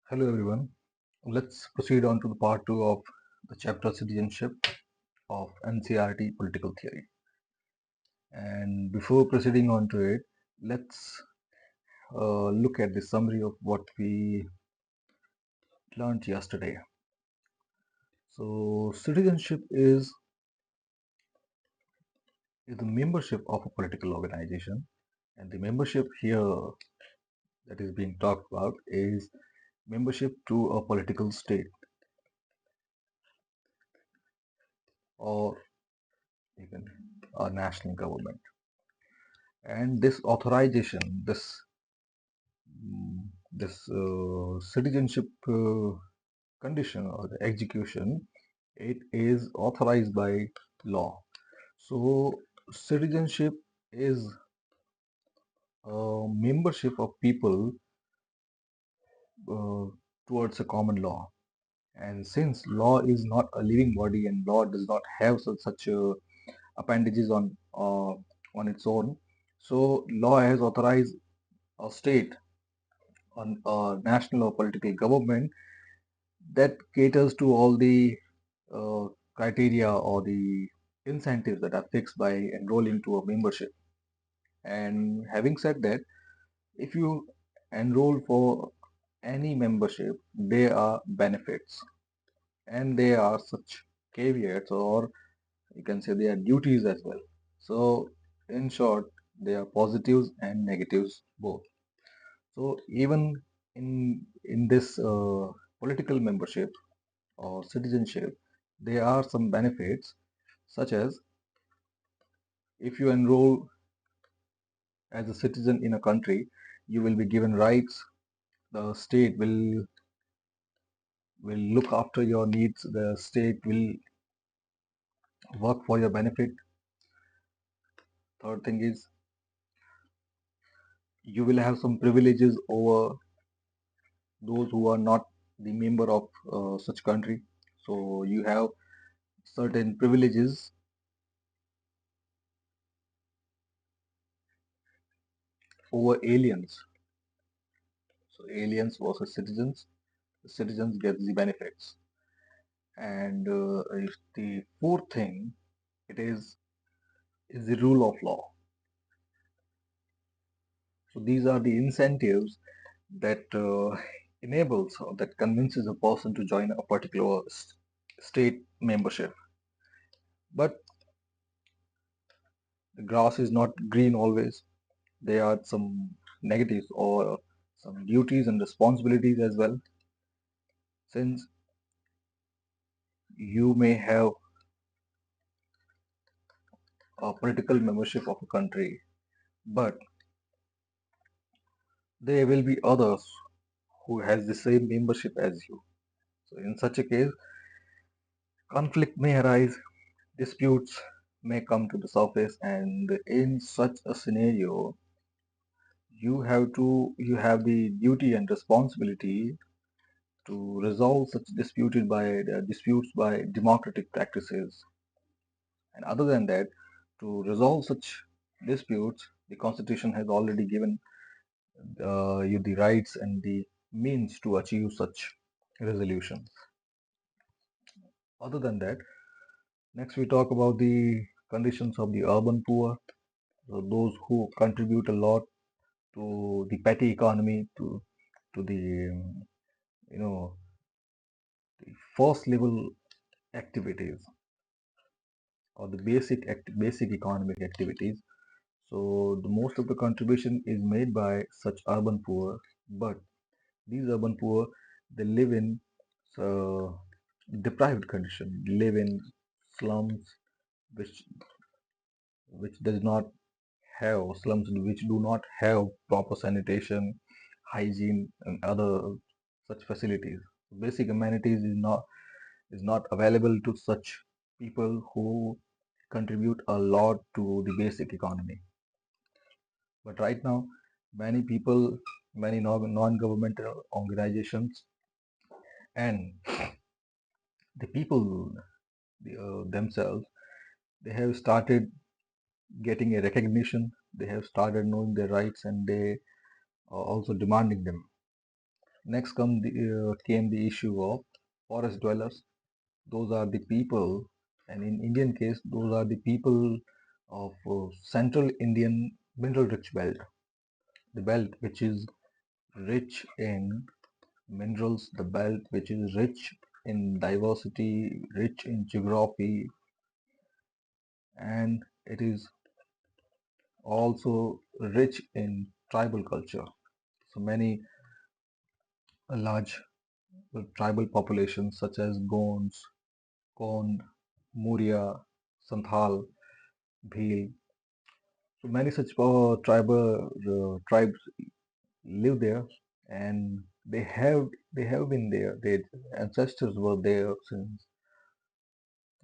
Hello everyone. Let's proceed on to the part 2 of the chapter Citizenship of NCERT Political Theory. And before proceeding on to it, let's look at the summary of what we learned yesterday. So, citizenship is the membership of a political organization, and the membership here that is being talked about is membership to a political state or even a national government. And this authorization, citizenship condition or the execution, it is authorized by law. So citizenship is a membership of people uh, towards a common law. And since law is not a living body and law does not have such appendages on its own, so law has authorized a state on a national or political government that caters to all the uh, criteria or the incentives that are fixed by enrolling to a membership. And having said that, if you enroll for any membership, there are benefits and there are such caveats, or you can say there are duties as well. So, in short, there are positives and negatives both. So, even in this political membership or citizenship, there are some benefits, such as if you enroll as a citizen in a country, you will be given rights. The state will look after your needs. The state will work for your benefit. Third thing is you will have some privileges over those who are not the member of such country. So you have certain privileges over aliens. So aliens versus citizens. The citizens get the benefits. And if the fourth thing, it is the rule of law. So these are the incentives that enables or that convinces a person to join a particular state membership. But the grass is not green always. There are some negatives or some duties and responsibilities as well. Since you may have a political membership of a country, but there will be others who has the same membership as you. So in such a case, conflict may arise, disputes may come to the surface, and in such a scenario, you have the duty and responsibility to resolve such disputes by democratic practices. And other than that, to resolve such disputes, the Constitution has already given you the rights and the means to achieve such resolution. Other than that, next we talk about the conditions of the urban poor, so those who contribute a lot to the petty economy, to the you know the first level activities or the basic economic activities. So the most of the contribution is made by such urban poor, but these urban poor, they live in uh, deprived condition, live in slums which does not have slums which do not have proper sanitation, hygiene, and other such facilities. Basic amenities is not available to such people who contribute a lot to the basic economy. But right now, many people, many non-governmental organizations, and the people themselves, they have started getting a recognition. They have started knowing their rights, and they are also demanding them. Next came the issue of forest dwellers. Those are the people, and in Indian case, those are the people of central Indian mineral rich belt, the belt which is rich in minerals, the belt which is rich in diversity, rich in geography, and it is also rich in tribal culture. So many large tribal populations such as Gonds, Kond, Muria, Santhal, Bhil. So many such tribal tribes live there, and they have been there. Their ancestors were there since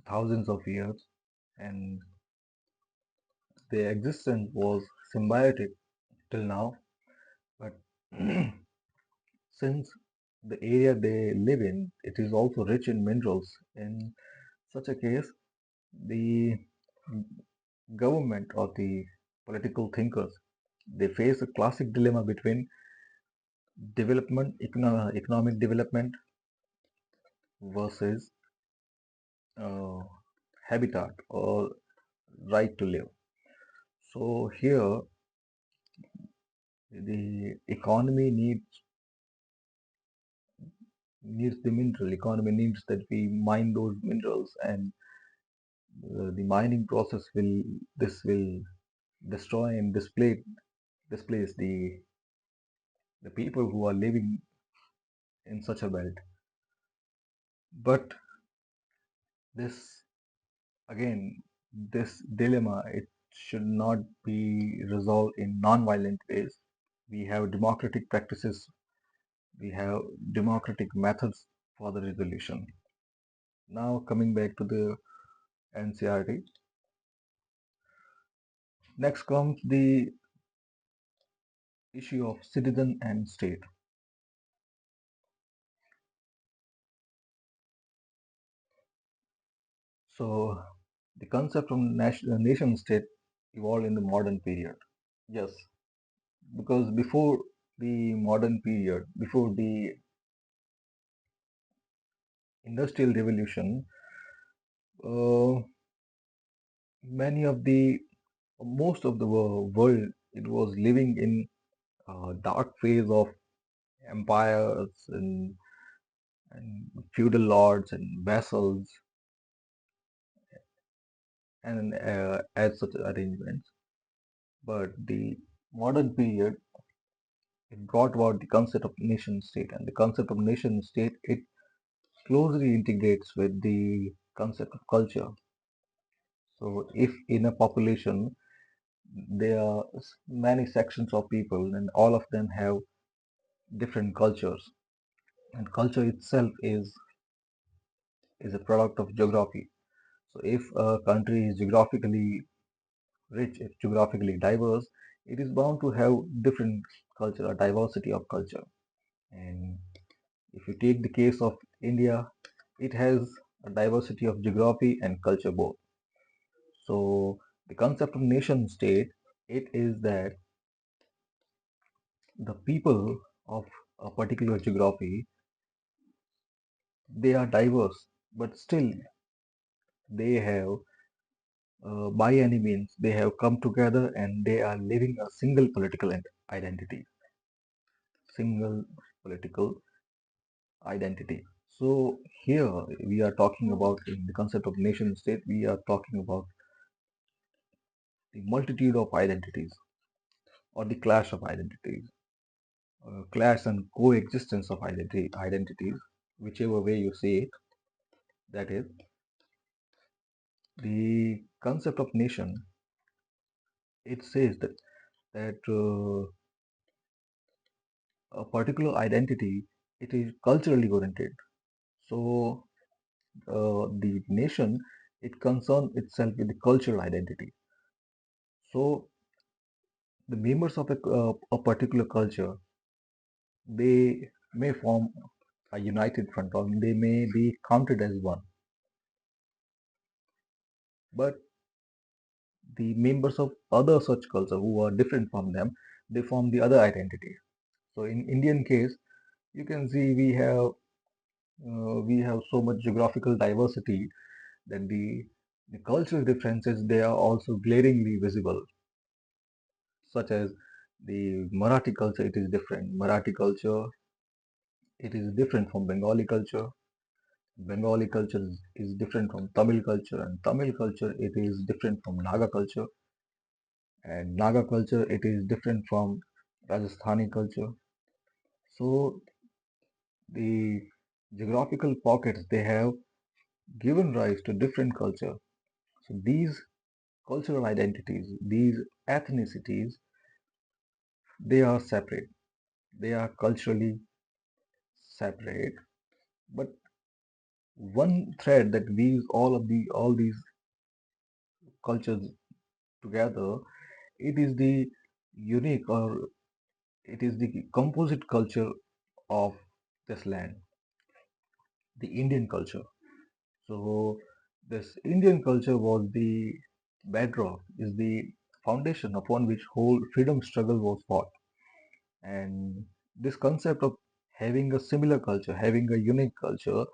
thousands of years, and their existence was symbiotic till now. But since the area they live in, it is also rich in minerals. In such a case, the government or the political thinkers, they face a classic dilemma between economic development versus uh, habitat or right to live. So here, the economy needs the mineral. Economy needs that we mine those minerals, and the mining process will destroy and displace the people who are living in such a belt. But this again, this dilemma, it should not be resolved in non-violent ways. We have democratic practices, we have democratic methods for the resolution. Now coming back to the NCRT, next comes the issue of citizen and state. So the concept of nation state evolved in the modern period. Yes, because before the modern period, before the industrial revolution, uh, many of the most of the world, it was living in a dark phase of empires and feudal lords and vassals and as such arrangements. But the modern period, it brought about the concept of nation state, and the concept of nation state, it closely integrates with the concept of culture. So if in a population there are many sections of people and all of them have different cultures, and culture itself is a product of geography. So if a country is geographically rich, if geographically diverse, it is bound to have different culture, a diversity of culture. And if you take the case of India, it has a diversity of geography and culture both. So the concept of nation state, it is that the people of a particular geography, they are diverse, but still they have, by any means, they have come together and they are living a identity, single political identity. So here we are talking about in the concept of nation state, we are talking about the multitude of identities or the clash of identities, clash and coexistence of identities, whichever way you see it. That is, the concept of nation, it says that a particular identity, it is culturally oriented. So the nation, it concerns itself with the cultural identity. So the members of a particular culture, they may form a united front, or they may be counted as one, but the members of other such culture who are different from them, they form the other identity. So in Indian case, You can see we have so much geographical diversity that the cultural differences they are also glaringly visible, such as the Marathi culture. It is different. Marathi culture it is different from Bengali culture. Bengali culture is different from Tamil culture, and Tamil culture it is different from Naga culture, and Naga culture it is different from Rajasthani culture. So the geographical pockets they have given rise to different culture. So these cultural identities, these ethnicities, they are separate. They are culturally separate. But one thread that weaves all these cultures together, it is the unique or it is the composite culture of this land, the Indian culture. So this Indian culture was the bedrock, is the foundation upon which whole freedom struggle was fought. And this concept of having a similar culture, having a unique culture,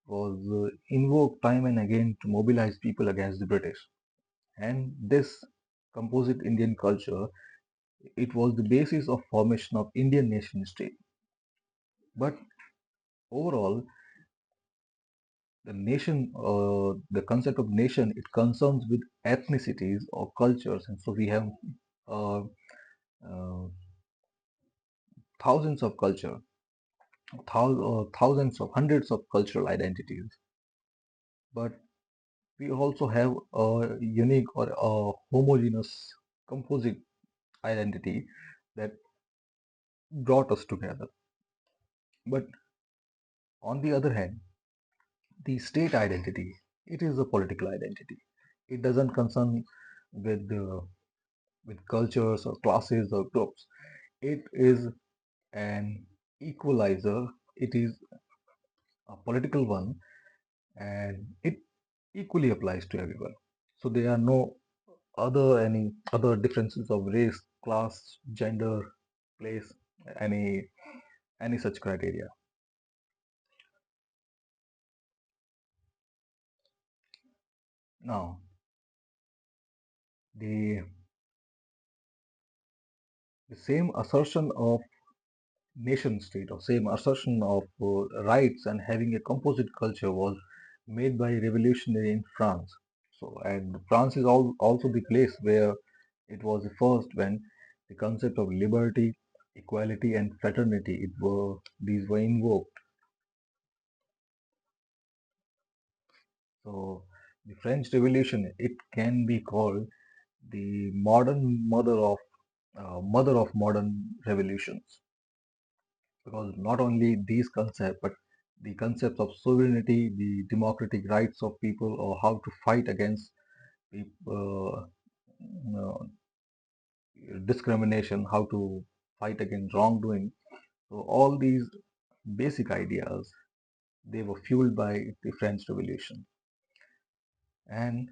was invoked time and again to mobilize people against the British. And this composite Indian culture, it was the basis of formation of Indian nation state. But overall, the concept of nation, it concerns with ethnicities or cultures, and so we have uh, uh, thousands of culture, thousands of hundreds of cultural identities. But we also have a unique or a homogeneous composite identity that brought us together. But on the other hand, the state identity, it is a political identity. It doesn't concern with with cultures or classes or groups. It is an equalizer. It is a political one, and it equally applies to everyone. So there are no any other differences of race, class, gender, place, any any such criteria. Now, the the same assertion of nation state or same assertion of rights and having a composite culture was made by revolutionary in France. So, and France is also the place where it was the first when the concept of liberty, equality, and fraternity these were invoked. So, the French Revolution it can be called the modern mother of modern revolutions, because not only these concepts but the concepts of sovereignty, the democratic rights of people, or how to fight against discrimination, how to fight against wrongdoing. So all these basic ideas they were fueled by the French Revolution. And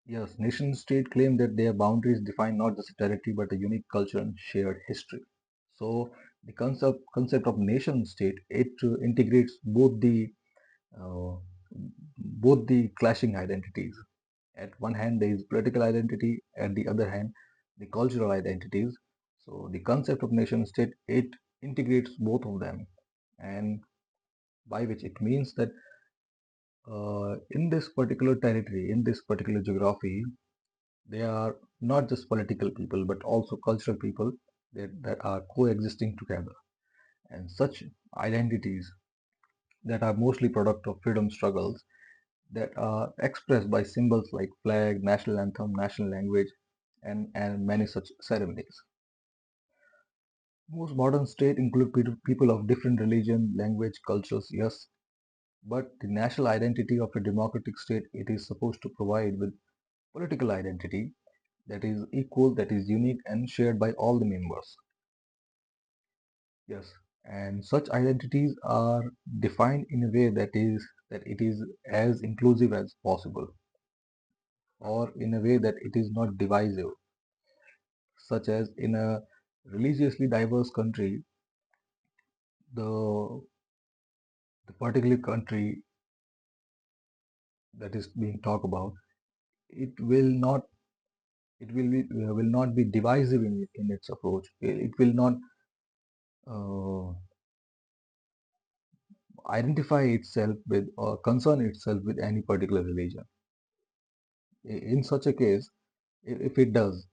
yes, nation state claim that their boundaries define not just a territory but a unique culture and shared history. So the concept of nation state it integrates uh, both the clashing identities. At one hand, there is political identity. At the other hand, the cultural identities. So the concept of nation state it integrates both of them, and by which it means that in this particular territory, in this particular geography, they are not just political people but also cultural people that are coexisting together. And such identities that are mostly product of freedom struggles that are expressed by symbols like flag, national anthem, national language, and many such ceremonies. Most modern states include people of different religion, language, cultures, yes, but the national identity of a democratic state it is supposed to provide with political identity that is equal, that is unique and shared by all the members. Yes, and such identities are defined in a way that it is as inclusive as possible, or in a way that it is not divisive, such as in a religiously diverse country, the the particular country that is being talked about, it will not will not be divisive in its approach. It will not uh, identify itself with or concern itself with any particular religion. In such a case, if it does,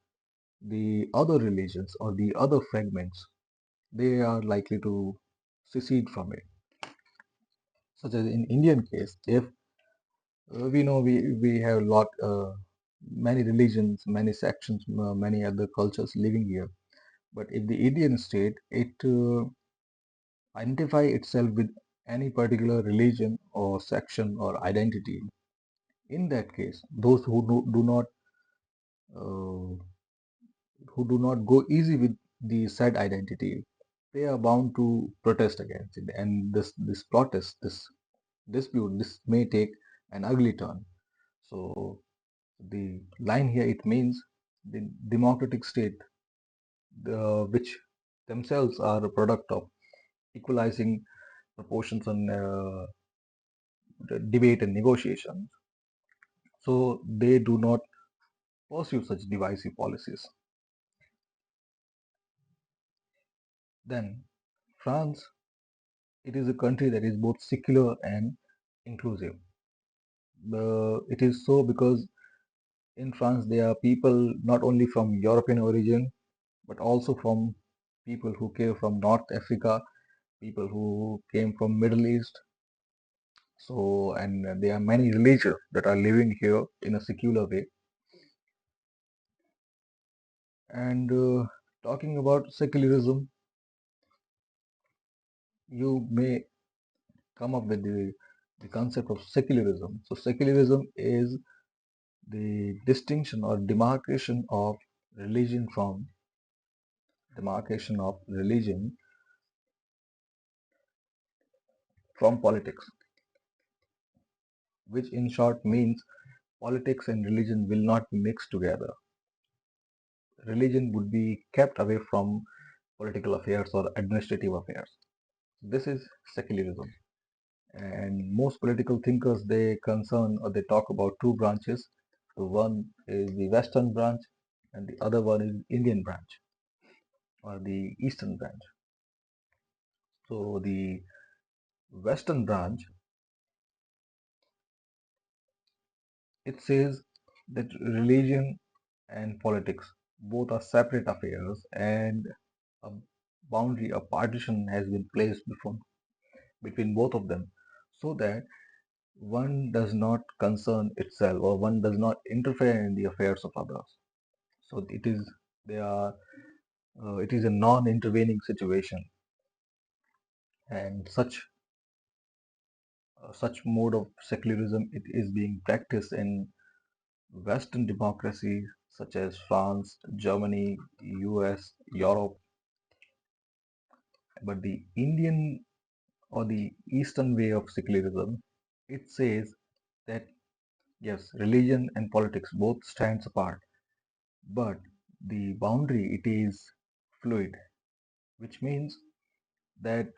the other religions or the other fragments, they are likely to secede from it. Such as in Indian case, if we know we have a lot many religions, many sections, many other cultures living here. But if the Indian state it identify itself with any particular religion or section or identity, in that case, those do not uh, who do not go easy with the said identity, they are bound to protest against it. And this protest, this dispute, this may take an ugly turn. So the line here, it means the democratic state, which themselves are a product of equalizing proportions and the debate and negotiations. So they do not pursue such divisive policies. Then France, it is a country that is both secular and inclusive. It is so because in France there are people not only from European origin but also from people who came from North Africa, people who came from Middle East. So and there are many religions that are living here in a secular way. And talking about secularism, you may come up with the concept of secularism. So secularism is the distinction or demarcation of religion from politics, which in short means politics and religion will not be mixed together. Religion would be kept away from political affairs or administrative affairs. This is secularism. And most political thinkers, they concern or they talk about two branches. The one is the Western branch and the other one is Indian branch or the Eastern branch. So the Western branch, it says that religion and politics both are separate affairs and a boundary, a partition has been placed between both of them so that one does not concern itself or one does not interfere in the affairs of others. So they are it is a non-intervening situation, and such mode of secularism it is being practiced in Western democracies such as France, Germany, US, Europe. But the Indian or the Eastern way of secularism, it says that yes, religion and politics both stands apart, but the boundary it is fluid, which means that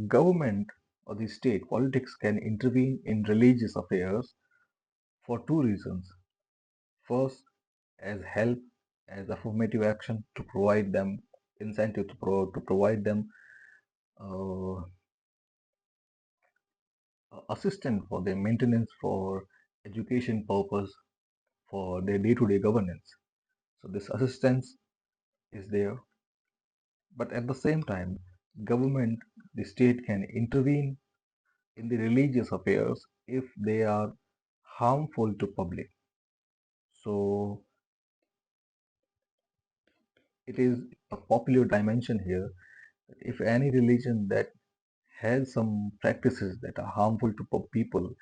government or the state politics can intervene in religious affairs for two reasons. First, as help, as affirmative action to provide them incentive to provide them uh, assistance for their maintenance, for education purpose, for their day-to-day governance. So this assistance is there, but at the same time, government, the state can intervene in the religious affairs if they are harmful to public. So it is a popular dimension here. If any religion that has some practices that are harmful to people,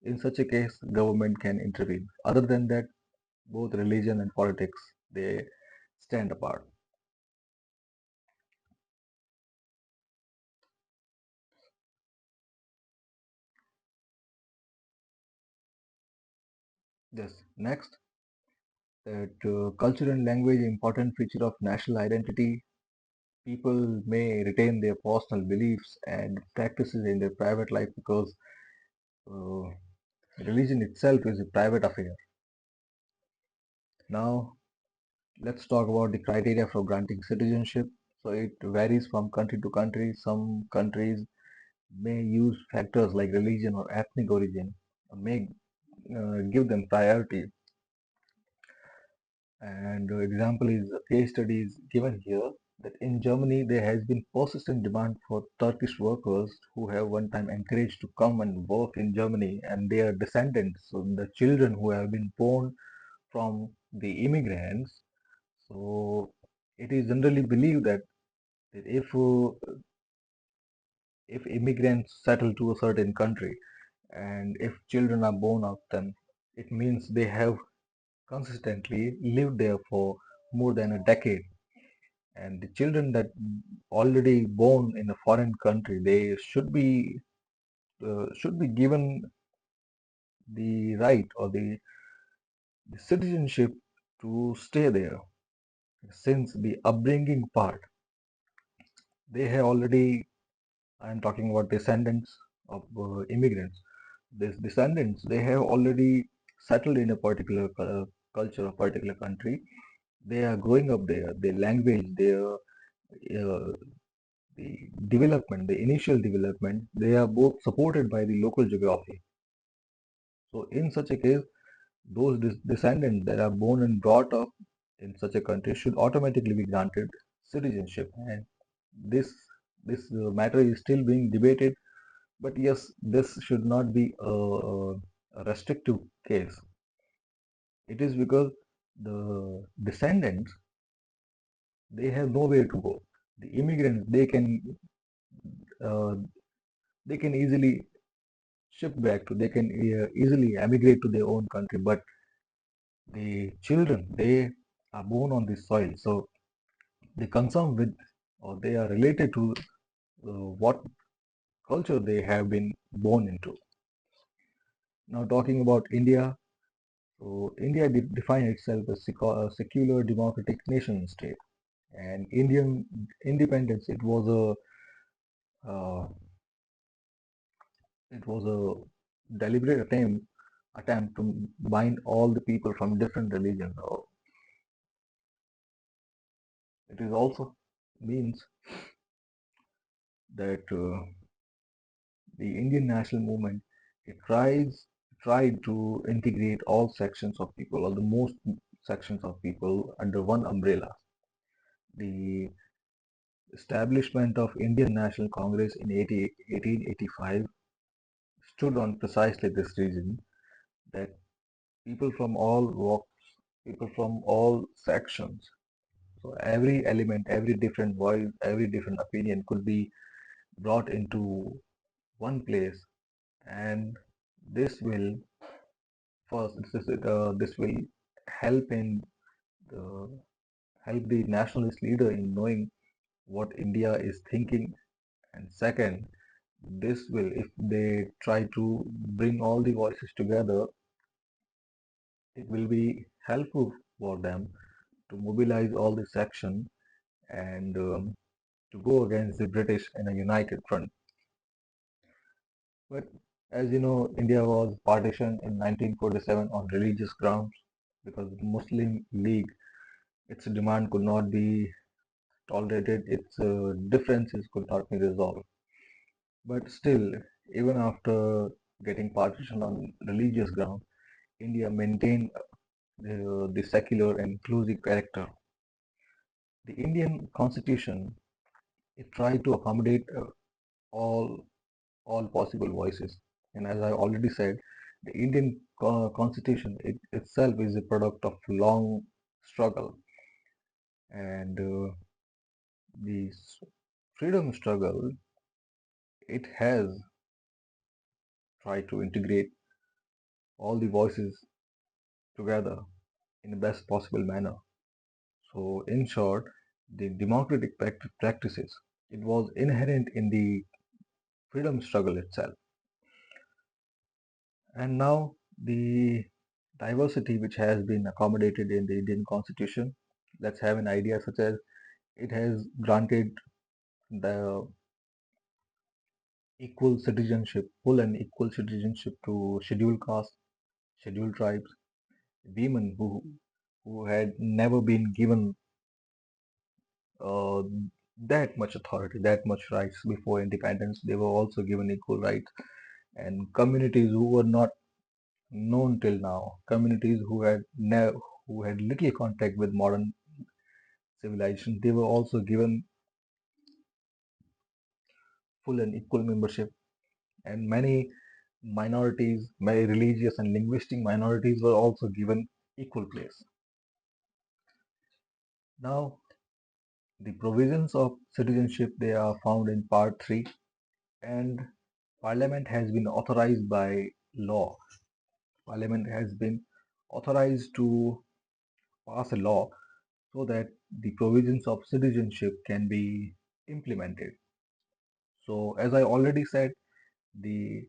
in such a case, government can intervene. Other than that, both religion and politics they stand apart. Yes. Next, that culture and language important feature of national identity. People may retain their personal beliefs and practices in their private life because uh, religion itself is a private affair. Now, let's talk about the criteria for granting citizenship. So, it varies from country to country. Some countries may use factors like religion or ethnic origin, or may give them priority. And example is a case study is given here that in Germany there has been persistent demand for Turkish workers who have one time encouraged to come and work in Germany and their descendants, so the children who have been born from the immigrants. So it is generally believed that if immigrants settle to a certain country and if children are born of them, it means they have consistently lived there for more than a decade. And the children that already born in a foreign country, they should be given the right or the citizenship to stay there. Since the upbringing part, they have already. I'm talking about descendants of immigrants. These descendants, they have already settled in a particular culture, a particular country. They are growing up there. Their language, their the development, the initial development, they are both supported by the local geography. So in such a case, those descendants that are born and brought up in such a country should automatically be granted citizenship. And this this matter is still being debated. But yes, this should not be a restrictive case. It is because the descendants, they have nowhere to go. The immigrants, uh, they can easily shift back to, they can easily emigrate to their own country. But the children, they are born on this soil, so they concern with or they are related to what culture they have been born into. Now talking about India, so India defined itself as a secular democratic nation state, and Indian independence, uh, it was a deliberate attempt to bind all the people from different religions. Or it is also means that the Indian national movement, it tried to integrate all sections of people, or the most sections of people, under one umbrella. The establishment of Indian National Congress in 1885 stood on precisely this reason, that people from all walks, people from all sections, so every element, every different voice, every different opinion could be brought into one place, and this will this will help in the help the nationalist leader in knowing what India is thinking. And second, this will, if they try to bring all the voices together, it will be helpful for them to mobilize all the section and to go against the British in a united front. But as you know, India was partitioned in 1947 on religious grounds because the Muslim League, its demand could not be tolerated, its differences could not be resolved. But still, even after getting partition on religious ground, India maintained the secular and inclusive character. The Indian constitution, it tried to accommodate all all possible voices. And as I already said, the Indian constitution itself is a product of long struggle, and the freedom struggle, it has tried to integrate all the voices together in the best possible manner. So, in short, the democratic practices, it was inherent in the freedom struggle itself. And now the diversity which has been accommodated in the Indian Constitution. Let's have an idea such as it has granted the equal citizenship, full and equal citizenship to scheduled castes, scheduled tribes, women who had never been given uh, that much authority, that much rights before independence. They were also given equal rights, and communities who were not known till now, communities who had little contact with modern civilization, they were also given full and equal membership. And many minorities, many religious and linguistic minorities were also given equal place. Now, the provisions of citizenship, they are found in part 3, and parliament has been authorized by law. Parliament has been authorized to pass a law so that the provisions of citizenship can be implemented. So, as I already said, the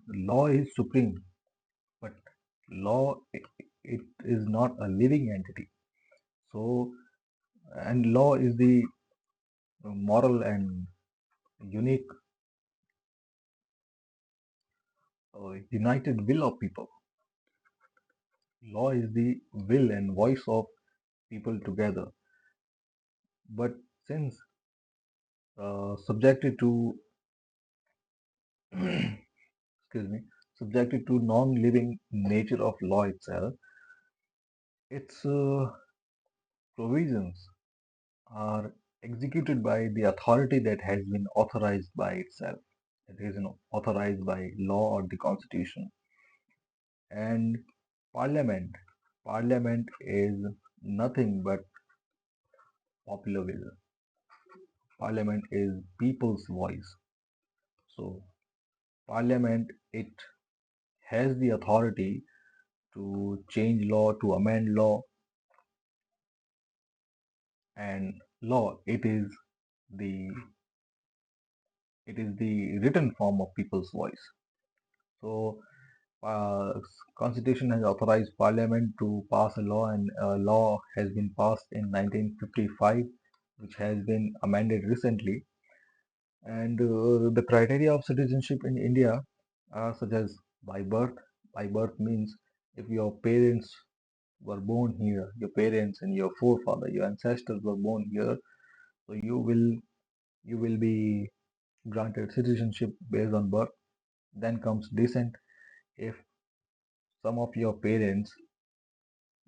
law is supreme, but law it is not a living entity. So, and law is the moral and unique united will of people. Law is the will and voice of people together. But since subjected to excuse me, subjected to non-living nature of law itself, its provisions are executed by the authority that has been authorized by itself. It is authorized by law or the constitution. And parliament, parliament is nothing but popular will. Parliament is people's voice. So parliament it has the authority to change law, to amend law, and law the it is the written form of people's voice. So uh, constitution has authorized parliament to pass a law, and a law has been passed in 1955, which has been amended recently. And the criteria of citizenship in India are such as by birth. By birth means if your parents were born here, your parents and your forefather, your ancestors were born here, so you will be granted citizenship based on birth. Then comes descent. If some of your parents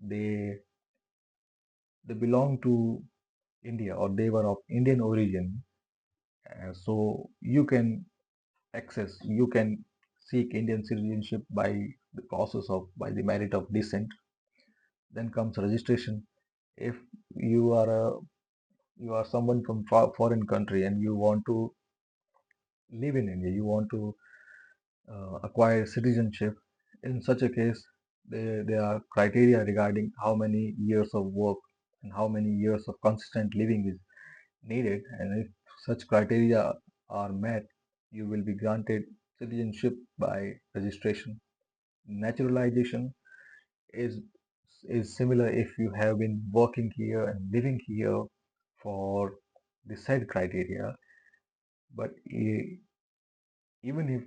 they they belong to India or they were of Indian origin, so you can seek Indian citizenship by the process of by the merit of descent. Then comes registration. If you are a you are someone from foreign country and you want to live in India, you want to acquire citizenship. In such a case, there are criteria regarding how many years of work and how many years of consistent living is needed. And if such criteria are met, you will be granted citizenship by registration. Naturalization is is similar if you have been working here and living here for the said criteria. But even if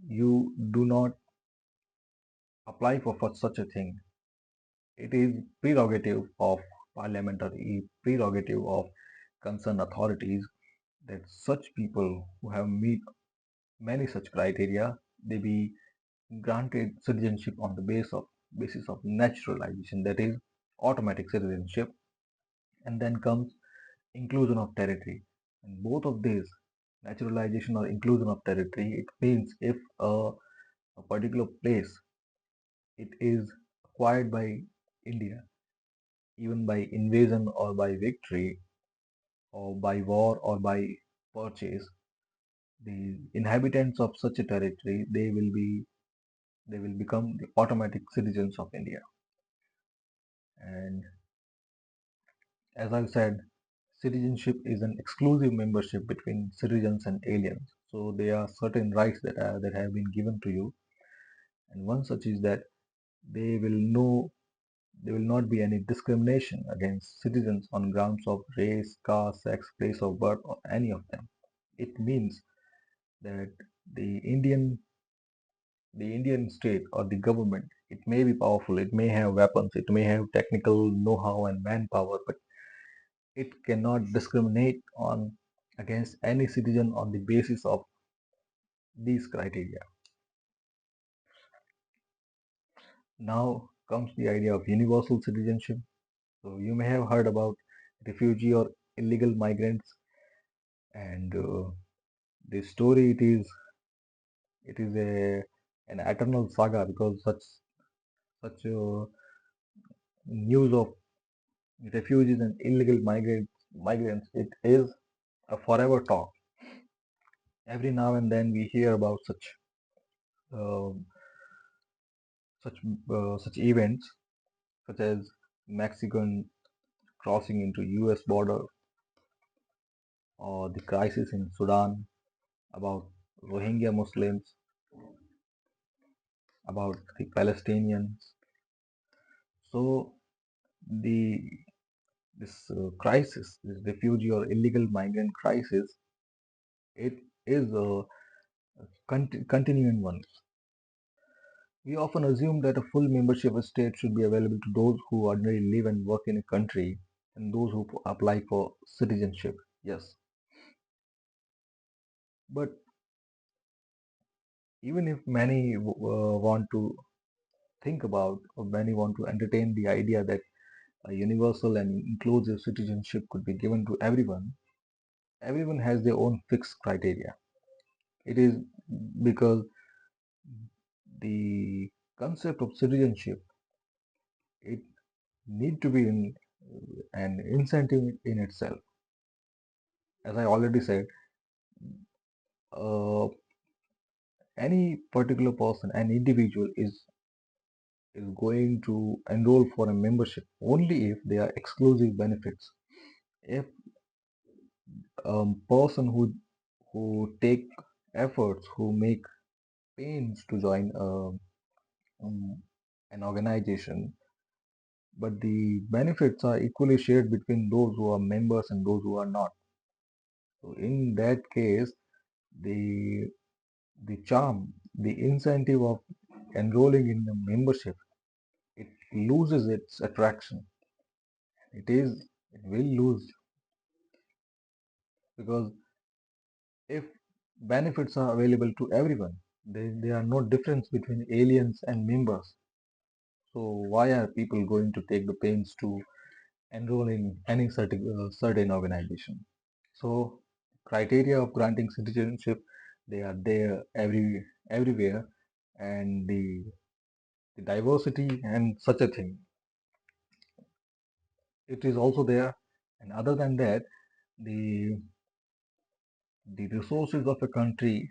you do not apply for such a thing, it is prerogative of parliamentary prerogative of concerned authorities that such people who have meet many such criteria, they be granted citizenship on the basis of naturalization, that is automatic citizenship. And then comes inclusion of territory. And both of these, naturalization or inclusion of territory, it means if a particular place it is acquired by India, even by invasion or by victory or by war or by purchase, the inhabitants of such a territory they will become the automatic citizens of India. And as I've said, citizenship is an exclusive membership between citizens and aliens. So there are certain rights that have been given to you, and one such is that they will know there will not be any discrimination against citizens on grounds of race, caste, sex, place of birth, or any of them. It means that the Indian the Indian state or the government, it may be powerful, it may have weapons, it may have technical know-how and manpower, but it cannot discriminate on against any citizen on the basis of these criteria. Now comes the idea of universal citizenship. So you may have heard about refugee or illegal migrants, and the story it is a an eternal saga because such news of refugees and illegal migrants, it is a forever talk. Every now and then we hear about uh, such such events, such as Mexican crossing into U.S. border, or the crisis in Sudan, about Rohingya Muslims, about the Palestinians. So the this crisis, this refugee or illegal migrant crisis, it is a continuing one. We often assume that a full membership of state should be available to those who ordinarily live and work in a country and those who apply for citizenship. Yes, but even if many want to think about, or many want to entertain the idea that a universal and inclusive citizenship could be given to everyone, everyone has their own fixed criteria. It is because the concept of citizenship, it need to be an incentive in itself. As I already said, uh, any particular person, an individual is going to enroll for a membership only if there are exclusive benefits. If a person who take efforts, who make pains to join an organization, but the benefits are equally shared between those who are members and those who are not. So in that case, the the charm, the incentive of enrolling in the membership, it loses its attraction. It will lose because if benefits are available to everyone, there are no difference between aliens and members. So why are people going to take the pains to enroll in any certain organization? So criteria of granting citizenship, they are there everywhere, and the diversity and such a thing, it is also there. And other than that, the the resources of a country,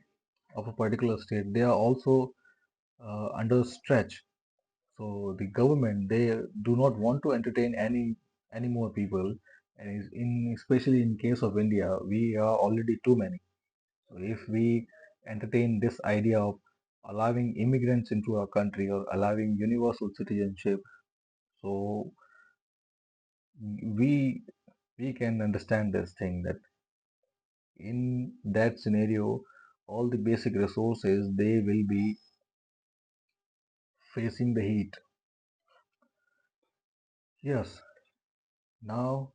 of a particular state, they are also under stretch. So the government, they do not want to entertain any more people, and especially in case of India, we are already too many. So if we entertain this idea of allowing immigrants into our country or allowing universal citizenship, so we we can understand this thing that in that scenario, all the basic resources, they will be facing the heat. Yes, now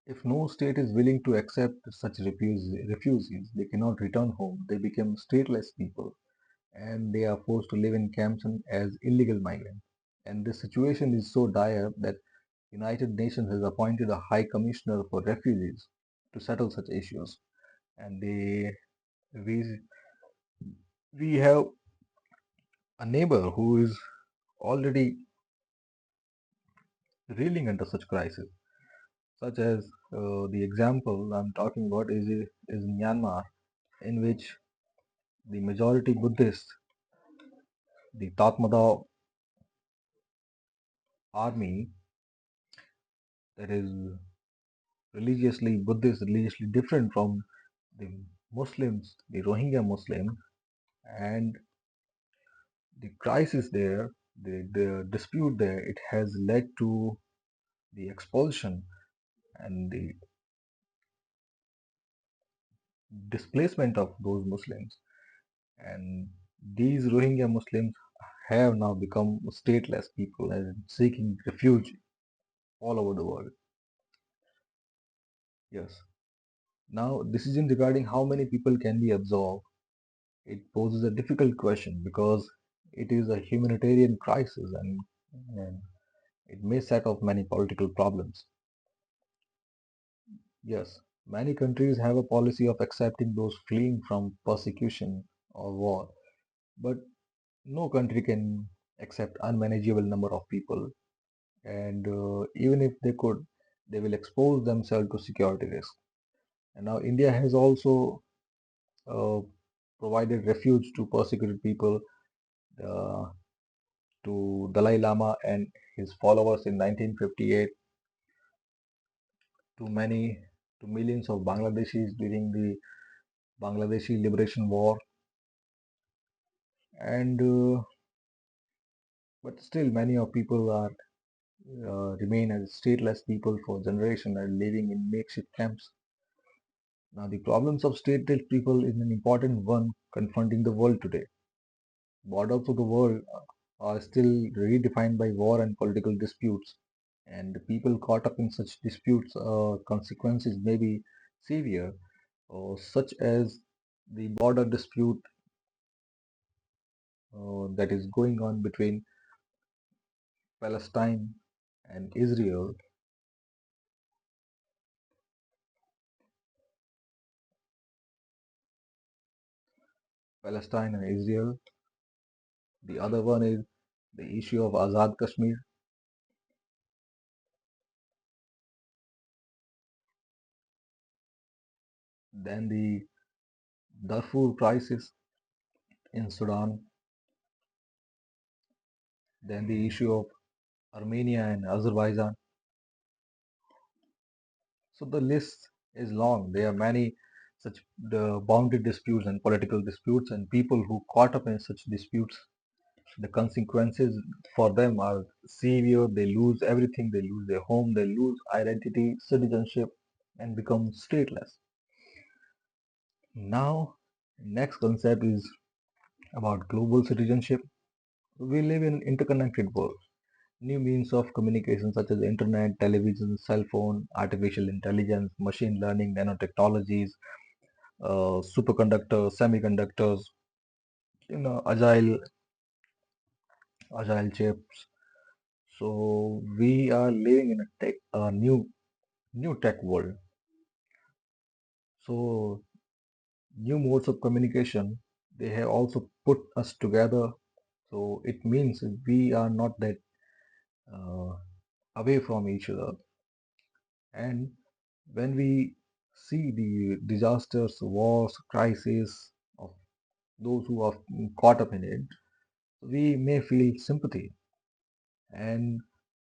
if no state is willing to accept such refugees, they cannot return home. They become stateless people and they are forced to live in camps as illegal migrants. And the situation is so dire that United Nations has appointed a High Commissioner for Refugees to settle such issues. And we we have a neighbor who is already reeling under such crisis, such as the example I'm talking about is Myanmar, in which the majority Buddhists, the Tatmadaw army, that is religiously Buddhist, religiously different from the the Rohingya Muslims, and the crisis there. the dispute there, it has led to the expulsion and the displacement of those Muslims. And these Rohingya Muslims have now become stateless people and seeking refuge all over the world. Yes. Now, decision regarding how many people can be absorbed, it poses a difficult question because it is a humanitarian crisis and it may set off many political problems. Yes, many countries have a policy of accepting those fleeing from persecution or war, but no country can accept unmanageable number of people, and even if they could, they will expose themselves to security risk. And now India has also uh, provided refuge to persecuted people, uh, to Dalai Lama and his followers in 1958, to many, to millions of Bangladeshis during the Bangladeshi Liberation War, and but still many of people are remain as stateless people for generation and living in makeshift camps. Now the problems of stateless people is an important one confronting the world today. Borders of the world are still redefined by war and political disputes, and the people caught up in such disputes, consequences may be severe, such as the border dispute that is going on between Palestine and Israel. Palestine and Israel. The other one is the issue of Azad Kashmir. Then the Darfur crisis in Sudan. Then the issue of Armenia and Azerbaijan. So the list is long. There are many such the boundary disputes and political disputes, and people who caught up in such disputes, the consequences for them are severe. They lose everything. They lose their home. They lose identity, citizenship, and become stateless. Now, next concept is about global citizenship. We live in an interconnected world. New means of communication such as internet, television, cell phone, artificial intelligence, machine learning, nanotechnologies, superconductors, semiconductors, agile chips. So we are living in a new tech world. So new modes of communication, they have also put us together. So it means we are not that uh, away from each other. And when we see the disasters, wars, crises of those who are caught up in it, we may feel sympathy. And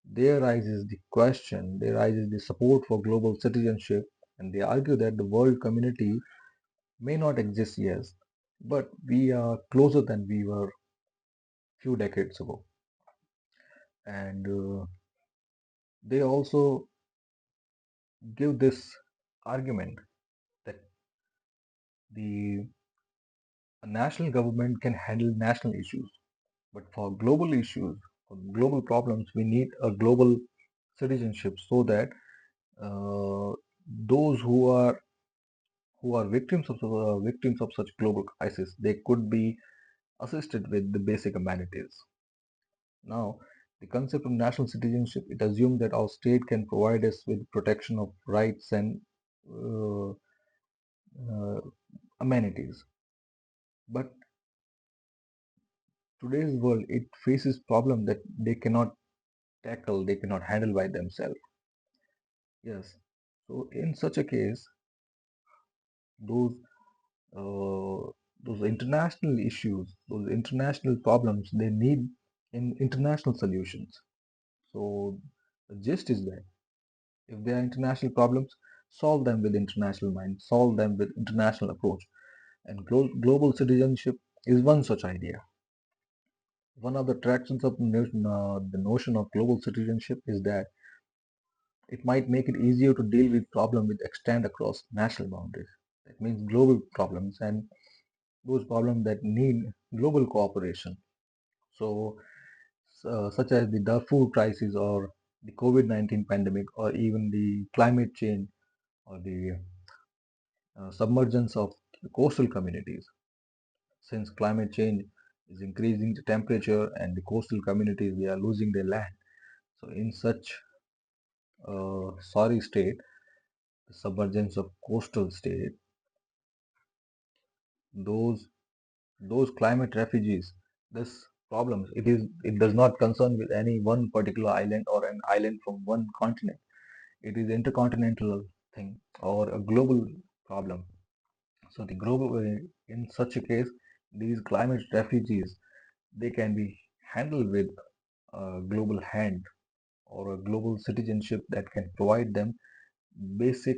there arises the support for global citizenship, and they argue that the world community may not exist, yes, but we are closer than we were few decades ago. And they also give this argument that the a national government can handle national issues, but for global issues, for global problems, we need a global citizenship so that uh, those who are victims of such global crisis, they could be assisted with the basic amenities. Now, the concept of national citizenship, it assumes that our state can provide us with protection of rights and uh, uh, amenities. But today's world, it faces problems that they cannot tackle, they cannot handle by themselves. Yes. So in such a case, those uh, those international issues, those international problems, they need international solutions. So the gist is that if there are international problems, solve them with international mind, solve them with international approach. And global citizenship is one such idea. One of the attractions of the notion of global citizenship is that it might make it easier to deal with problems which extend across national boundaries. That means global problems and those problems that need global cooperation. So, such as the Darfur crisis or the COVID-19 pandemic or even the climate change or the submergence of coastal communities. Since climate change is increasing the temperature and the coastal communities they are losing their land. So in such sorry state, the submergence of coastal state, those those climate refugees, this problems it does not concern with any one particular island or an island from one continent. It is intercontinental thing or a global problem. So the global in such a case, these climate refugees they can be handled with a global hand or a global citizenship that can provide them basic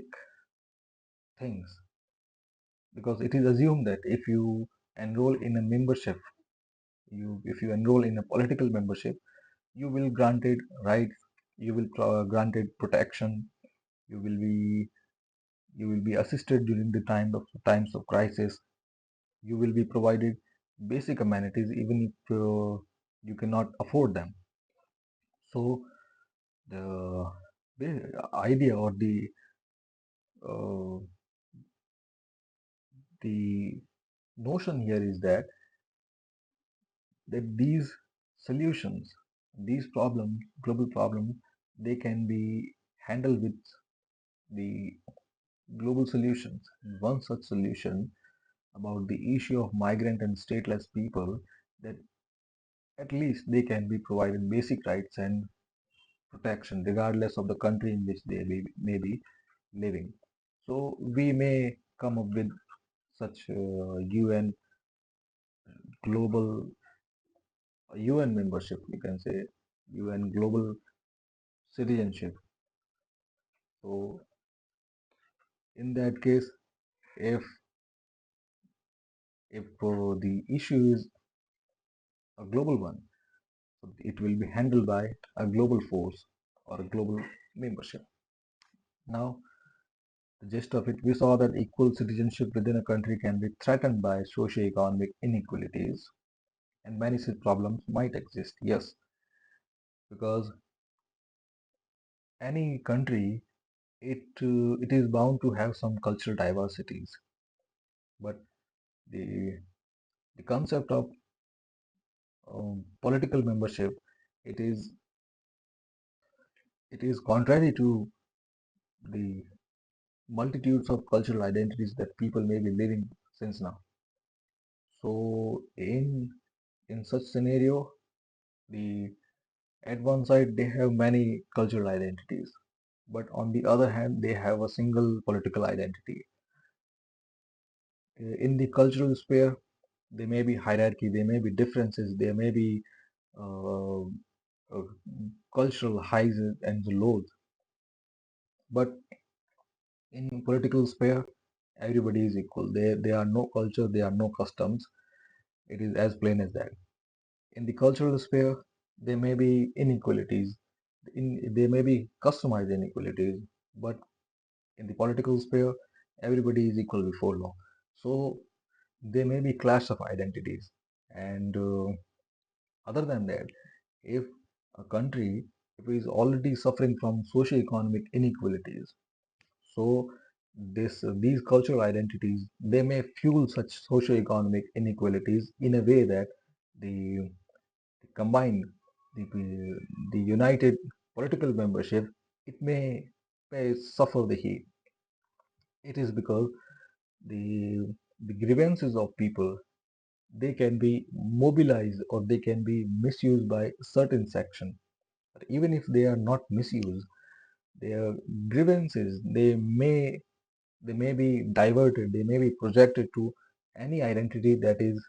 things, because it is assumed that if you enroll in a membership, if you enroll in a political membership, you will granted rights, you will granted protection, you will be you will be assisted during the times of crisis, you will be provided basic amenities even if you cannot afford them. So the idea or uh, the notion here is that these solutions, these problems, global problems, they can be handled with the global solutions. One such solution about the issue of migrant and stateless people, that at least they can be provided basic rights and protection regardless of the country in which may be living. So we may come up with such UN global UN membership, you can say UN global citizenship. So in that case, if the issue is a global one, so it will be handled by a global force or a global membership. Now, the gist of it, we saw that equal citizenship within a country can be threatened by socio-economic inequalities, and many such problems might exist. Yes, because any country it is bound to have some cultural diversities, but the the concept of political membership, it is it is contrary to the multitudes of cultural identities that people may be living since now. So in such scenario, the at one side they have many cultural identities, but on the other hand they have a single political identity. In the cultural sphere, there may be hierarchy, there may be differences, there may be uh, uh, cultural highs and lows, but in political sphere everybody is equal. There are no culture, there are no customs. It is as plain as that. In the cultural sphere, there may be inequalities, there may be customized inequalities, but in the political sphere, everybody is equal before law. So there may be clash of identities. And other than that, if a country if is already suffering from socio-economic inequalities, so these cultural identities they may fuel such socio-economic inequalities in a way that the combined the united political membership, it may suffer the heat. It is because the grievances of people they can be mobilized or they can be misused by certain section. But even if they are not misused, their grievances they may be diverted, they may be projected to any identity that is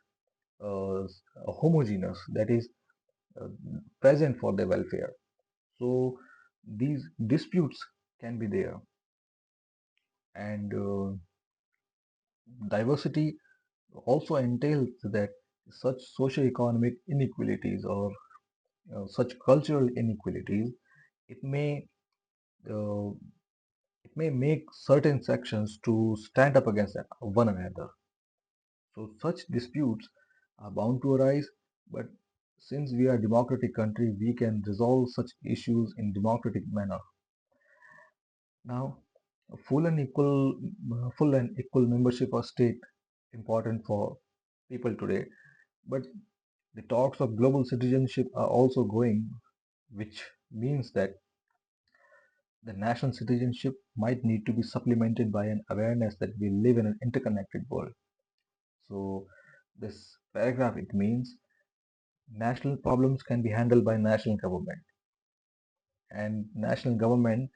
uh, homogeneous, that is uh, present for their welfare. So these disputes can be there, and diversity also entails that Such socio-economic inequalities or such cultural inequalities, it may uh, it may make certain sections to stand up against one another. So such disputes are bound to arise, but since we are a democratic country, we can resolve such issues in democratic manner. Now, full and equal membership of state important for people today, but the talks of global citizenship are also going, which means that the national citizenship might need to be supplemented by an awareness that we live in an interconnected world. So, this paragraph it means national problems can be handled by national government, and national government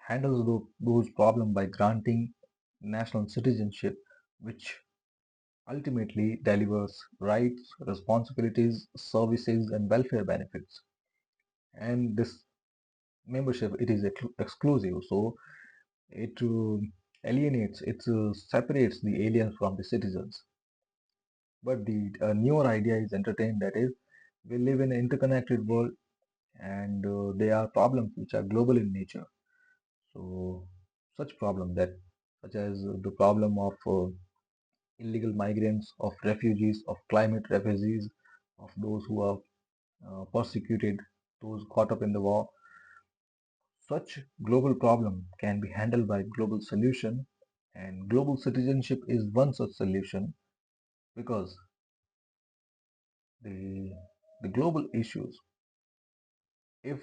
handles those problems by granting national citizenship, which ultimately delivers rights, responsibilities, services, and welfare benefits. And this membership it is exclusive, so it alienates, it separates the aliens from the citizens. But the newer idea is entertained, that is, we live in an interconnected world, and there are problems which are global in nature. So such problem that such as the problem of illegal migrants, of refugees, of climate refugees, of those who are persecuted, those caught up in the war. Such global problem can be handled by global solution, and global citizenship is one such solution, because the the global issues, if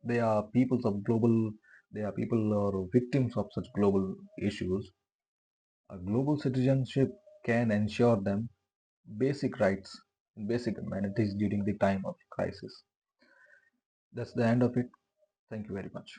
they are peoples of global, they are people or victims of such global issues, a global citizenship can ensure them basic rights and basic amenities during the time of crisis. That's the end of it. Thank you very much.